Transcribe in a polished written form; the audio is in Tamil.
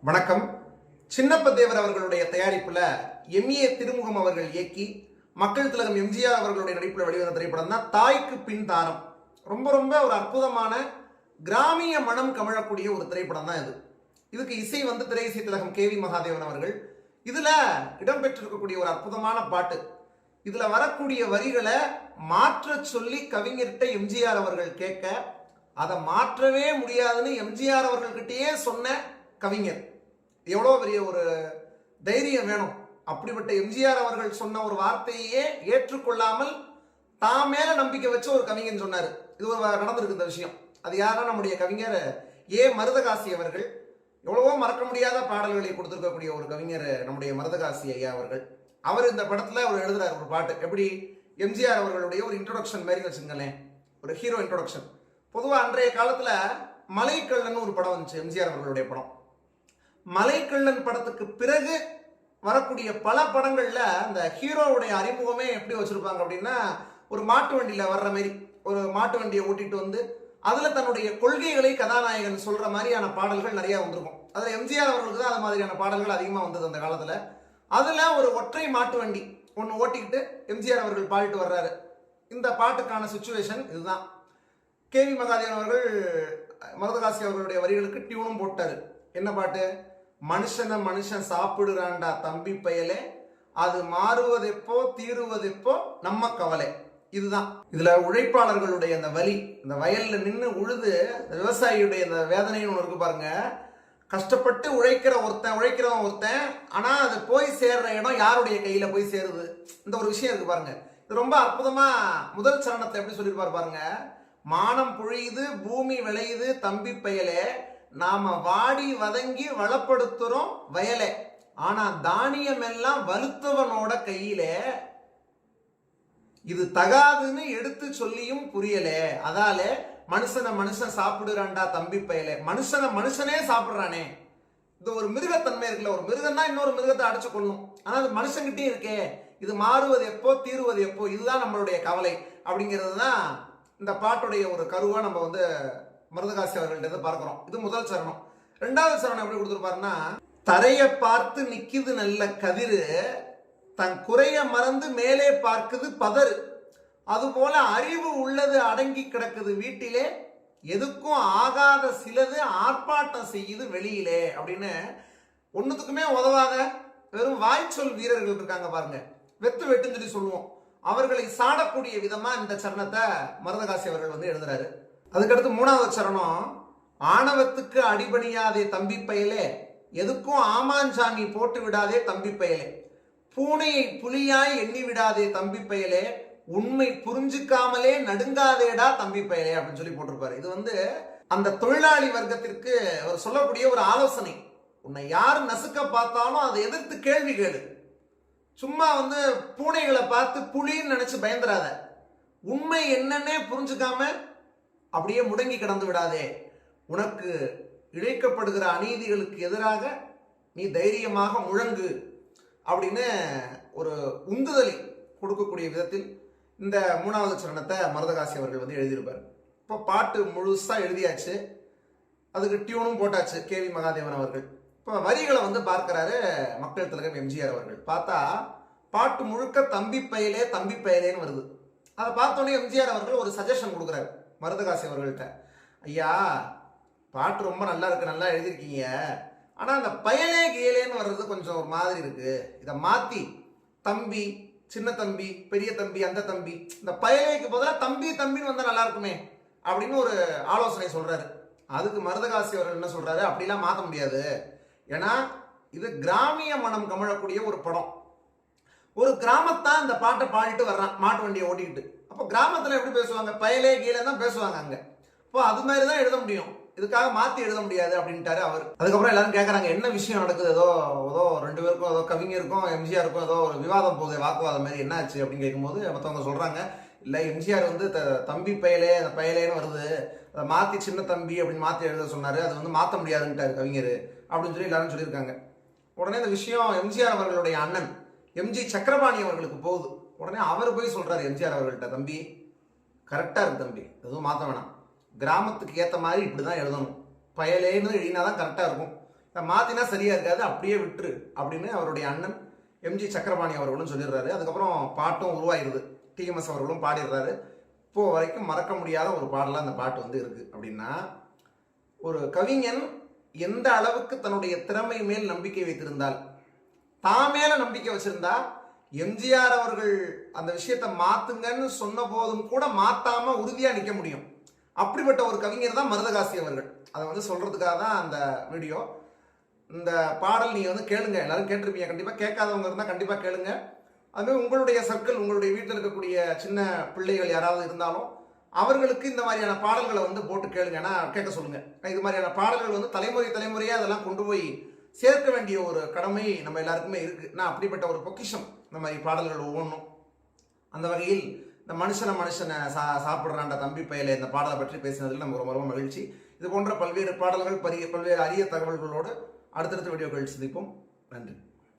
வணக்கம். சின்னப்ப தேவர் அவர்களுடைய தயாரிப்புல எம்ஏ திருமுகம் அவர்கள் இயக்கி மக்கள் திலகம் எம்ஜிஆர் அவர்களுடைய நடிப்புல வெளிவந்த திரைப்படம் தான் தாய்க்கு பின் தாரம். ரொம்ப ரொம்ப ஒரு அற்புதமான கிராமிய மனம் கமழக்கூடிய ஒரு திரைப்படம் தான் இது. இதுக்கு இசை திரை இசை திலகம் KV மகாதேவன் அவர்கள். இதுல இடம்பெற்றிருக்கக்கூடிய ஒரு அற்புதமான பாட்டு, இதுல வரக்கூடிய வரிகளை மாற்ற சொல்லி கவிஞர்கிட்ட எம்ஜிஆர் அவர்கள் கேட்க, அதை மாற்றவே முடியாதுன்னு எம்ஜிஆர் அவர்கள்கிட்டயே சொன்ன கவிஞர். எவ்வளோ பெரிய ஒரு தைரியம் வேணும். அப்படிப்பட்ட எம்ஜிஆர் அவர்கள் சொன்ன ஒரு வார்த்தையே ஏற்றுக்கொள்ளாமல் தான் மேல நம்பிக்கை வச்ச ஒரு கவிஞன் சொன்னார். இது ஒரு நடந்திருக்கு இந்த விஷயம். அது யாரா? நம்முடைய கவிஞர் மருதகாசி அவர்கள். எவ்வளவோ மறக்க முடியாத பாடல்களை கொடுத்திருக்கக்கூடிய ஒரு கவிஞர் நம்முடைய மருதகாசி ஐயா அவர்கள். அவர் இந்த படத்துல அவர் எழுதுறாரு ஒரு பாட்டு. எப்படி? எம்ஜிஆர் அவர்களுடைய ஒரு இன்ட்ரோடக்ஷன் மாதிரி வச்சுங்களேன், ஒரு ஹீரோ இன்ட்ரோடக்ஷன். பொதுவாக அன்றைய காலத்துல மலைக்கள்ளன் ஒரு படம் வந்துச்சு, எம்ஜிஆர் அவர்களுடைய படம். மலைக்கள்ளன் படத்துக்கு பிறகு வரக்கூடிய பல படங்கள்ல அந்த ஹீரோவுடைய அறிமுகமே எப்படி வச்சிருப்பாங்க அப்படின்னா, ஒரு மாட்டு வண்டியில வர்ற மாதிரி, ஒரு மாட்டு வண்டியை ஓட்டிட்டு அதுல தன்னுடைய கொள்கைகளை கதாநாயகன் சொல்ற மாதிரியான பாடல்கள் நிறைய வந்திருக்கும். அதுல எம்ஜிஆர் அவர்களுக்கு தான் அது மாதிரியான பாடல்கள் அதிகமா வந்தது அந்த காலத்துல. அதுல ஒரு ஒற்றை மாட்டு வண்டி ஒன்னு ஓட்டிக்கிட்டு எம்ஜிஆர் அவர்கள் பாடிட்டு வர்றாரு. இந்த பாட்டுக்கான சுச்சுவேஷன் இதுதான். KV மகாதேவன் அவர்கள் மருதகாசி அவர்களுடைய வரிகளுக்கு டியூனும் போட்டாரு. என்ன பாட்டு? மனுஷனை மனுஷன் சாப்பிடுறான்டா தம்பி பயலே, அது மாறுவதெப்போ தீருவதெப்போ நம்ம கவலை. இதுதான். இதுல உழைப்பாளர்களுடைய அந்த வலி, இந்த வயல்ல நின்று உழுது விவசாயியுடைய அந்த வேதனைன்னு ஒன்று இருக்கு பாருங்க. கஷ்டப்பட்டு உழைக்கிறவன் ஒருத்தன், ஆனா அது போய் சேர்ற இடம் யாருடைய கையில போய் சேருது, இந்த ஒரு விஷயம் இருக்கு பாருங்க. இது ரொம்ப அற்புதமா முதல் சரணத்தை எப்படி சொல்லியிருப்பாரு பாருங்க. மானம் பொழியுது பூமி விளையுது தம்பி பயலே, நாம வாடி வதங்கி வளப்படுத்துறோம் வயலே, ஆனா தானியம் எல்லாம் வலுத்தவனோட கையில, இது தகாதுன்னு எடுத்து சொல்லியும் புரியல, அதால மனுஷனை மனுஷன் சாப்பிடுறான்டா தம்பி பயலே. மனுஷனே சாப்பிடுறானே. இது ஒரு மிருகத்தன்மை இருக்குல்ல, ஒரு மிருகம் தான் இன்னொரு மிருகத்தை அடைச்சு கொள்ளும், ஆனா அது மனுஷங்கிட்டே இருக்கே. இது மாறுவது எப்போ தீருவது எப்போ, இதுதான் நம்மளுடைய கவலை அப்படிங்கிறது தான் இந்த பாட்டுடைய ஒரு கருவா நம்ம மருதகாசி அவர்கள்ட்ட பார்க்கிறோம். இது முதல் சரணம். ரெண்டாவது சரணம் எப்படி கொடுத்துருப்பாருன்னா, தரைய பார்த்து நிக்குது நல்ல கதிரு, தன் குறைய மறந்து மேலே பார்க்குது பதறு, அதுபோல அறிவு உள்ளது அடங்கி கிடக்குது வீட்டிலே, எதுக்கும் ஆகாத சிலது ஆர்ப்பாட்டம் செய்யுது வெளியிலே அப்படின்னு. ஒன்னுத்துக்குமே உதவாத வெறும் வாய்ச்சொல் வீரர்கள் இருக்காங்க பாருங்க, வெட்டுன்னு சொல்லி சொல்லுவோம். அவர்களை சாடக்கூடிய விதமா இந்த சரணத்தை மருதகாசி அவர்கள் எழுதுறாரு. அதுக்கடுத்து மூணாவது சரணம், ஆணவத்துக்கு அடிபணியாதே தம்பி பயலே, எதுக்கும் ஆமாஞ்சாமி போட்டு விடாதே தம்பி பயலே, பூனையை புலியாய் எண்ணி விடாதே தம்பி பயலே, உண்மை புரிஞ்சுக்காமலே நடுங்காதேடா தம்பி பயலே அப்படின்னு சொல்லி போட்டிருப்பாரு. இது அந்த தொழிலாளி வர்க்கத்திற்கு அவர் சொல்லக்கூடிய ஒரு ஆலோசனை. உன்னை யார் நசுக்க பார்த்தாலும் அதை எதிர்த்து கேள்வி கேளு. சும்மா பூனைகளை பார்த்து புலின்னு நினைச்சு பயந்துராத. உண்மை என்னன்னே புரிஞ்சுக்காம அப்படியே முடங்கி கிடந்து விடாதே. உனக்கு இழைக்கப்படுகிற அநீதிகளுக்கு எதிராக நீ தைரியமாக முழங்கு அப்படின்னு ஒரு உந்துதலை கொடுக்கக்கூடிய விதத்தில் இந்த மூணாவது சரணத்தை மருதகாசி அவர்கள் எழுதியிருப்பார். இப்போ பாட்டு முழுசா எழுதியாச்சு, அதுக்கு டியூனும் போட்டாச்சு KV மகாதேவன் அவர்கள். இப்போ வரிகளை பார்க்கிறாரு மக்கள் திலகம் எம்ஜிஆர் அவர்கள். பார்த்தா பாட்டு முழுக்க தம்பி பயலேன்னு வருது. அதை பார்த்தோன்னே எம்ஜிஆர் அவர்கள் ஒரு சஜஷன் கொடுக்குறாரு மருதகாசி அவர்கள்ட்ட. ஐயா, பாட்டு ரொம்ப நல்லா இருக்கு, நல்லா எழுதியிருக்கீங்க, ஆனா அந்த பயலே கீழேன்னு வர்றது கொஞ்சம் ஒரு மாதிரி இருக்கு, இதை மாத்தி தம்பி, சின்ன தம்பி, பெரிய தம்பி, அந்த தம்பி, இந்த பயலேக்கு பதிலாக தம்பின்னு வந்தா நல்லா இருக்குமே அப்படின்னு ஒரு ஆலோசனை சொல்றாரு. அதுக்கு மருதகாசி அவர்கள் என்ன சொல்றாரு, அப்படிலாம் மாற்ற முடியாது, ஏன்னா இது கிராமிய மனம் கமழக்கூடிய ஒரு படம். ஒரு கிராமத்தான் இந்த பாட்டை பாடிட்டு வர்றான் மாட்டு வண்டியை ஓட்டிக்கிட்டு. அப்போ கிராமத்துல எப்படி பேசுவாங்க? பயலே கீழே தான் பேசுவாங்க அங்க. இப்போ அது மாதிரி தான் எழுத முடியும், இதுக்காக மாத்தி எழுத முடியாது அப்படின்ட்டாரு அவர். அதுக்கப்புறம் எல்லாரும் கேட்கறாங்க, என்ன விஷயம் நடக்குது? ஏதோ ரெண்டு பேருக்கும், ஏதோ கவிஞருக்கும் எம்ஜிஆருக்கும் ஏதோ ஒரு விவாதம் போகுது, வாக்குவாதம் மாதிரி, என்ன ஆச்சு அப்படின்னு கேட்கும்போது மற்றவங்க சொல்றாங்க, இல்ல எம்ஜிஆர் தம்பி பயலே, அந்த பயலேன்னு வருது, அதை மாத்தி சின்ன தம்பி அப்படின்னு மாத்தி எழுத சொன்னாரு, அது மாத்த முடியாதுன்ட்டாரு கவிஞர் அப்படின்னு சொல்லி எல்லாரும் சொல்லியிருக்காங்க. உடனே இந்த விஷயம் எம்ஜிஆர் அவர்களுடைய அண்ணன் MG சக்கரபாணி அவர்களுக்கு போகுது. உடனே அவர் போய் சொல்றாரு எம்ஜிஆர் அவர்கள்ட்ட, தம்பி கரெக்டா இருக்கு தம்பி, எதுவும் மாற்ற வேணாம், கிராமத்துக்கு ஏற்ற மாதிரி இப்படிதான் எழுதணும், பயலேன்னு எழுதினாதான் கரெக்டா இருக்கும், மாத்தினா சரியா இருக்காது, அப்படியே விட்டுரு அப்படின்னு அவருடைய அண்ணன் எம்ஜி சக்கரபாணி அவர்களும் சொல்லிடுறாரு. அதுக்கப்புறம் பாட்டும் உருவாயிருது, டிஎம்எஸ் அவர்களும் பாடிடுறாரு. இப்போ வரைக்கும் மறக்க முடியாத ஒரு பாடலாம் அந்த பாட்டு வந்து இருக்கு. அப்படின்னா ஒரு கவிஞன் எந்த அளவுக்கு தன்னுடைய திறமை மேல் நம்பிக்கை வைத்திருந்தால், தான் மேல நம்பிக்கை வச்சிருந்தா, எம்ஜிஆர் அவர்கள் அந்த விஷயத்தை மாத்துங்கன்னு சொன்ன போதும் கூட மாத்தாம உறுதியா நிக்க முடியும். அப்படிப்பட்ட ஒரு கவிஞர் தான் மருதகாசி அவர்கள். அதை வந்து சொல்றதுக்காக தான் அந்த வீடியோ. இந்த பாடல் நீங்க வந்து கேளுங்க, எல்லாரும் கேட்டிருப்பீங்க கண்டிப்பா. கேட்காதவங்க இருந்தா கண்டிப்பா கேளுங்க. அதுமாதிரி உங்களுடைய சர்க்கிள், உங்களுடைய வீட்டில் இருக்கக்கூடிய சின்ன பிள்ளைகள் யாராவது இருந்தாலும் அவர்களுக்கு இந்த மாதிரியான பாடல்களை வந்து போட்டு கேளுங்கன்னா கேட்க சொல்லுங்க. இது மாதிரியான பாடல்கள் வந்து தலைமுறையா அதெல்லாம் கொண்டு போய் சேர்க்க வேண்டிய ஒரு கடமை நம்ம எல்லாருக்குமே இருக்கு. நான் அப்படிப்பட்ட ஒரு பொக்கிஷம் இந்த மாதிரி பாடல்கள் ஒவ்வொன்றும். அந்த வகையில் இந்த மனுஷனை சாப்பிடுறாண்ட தம்பி பயலே இந்த பாடலை பற்றி பேசினதில் நமக்கு ரொம்ப ரொம்ப மகிழ்ச்சி. இது போன்ற பல்வேறு பாடல்கள், பல்வேறு அரிய தகவல்களோடு அடுத்தடுத்த வீடியோக்கள் சந்திப்போம். நன்றி.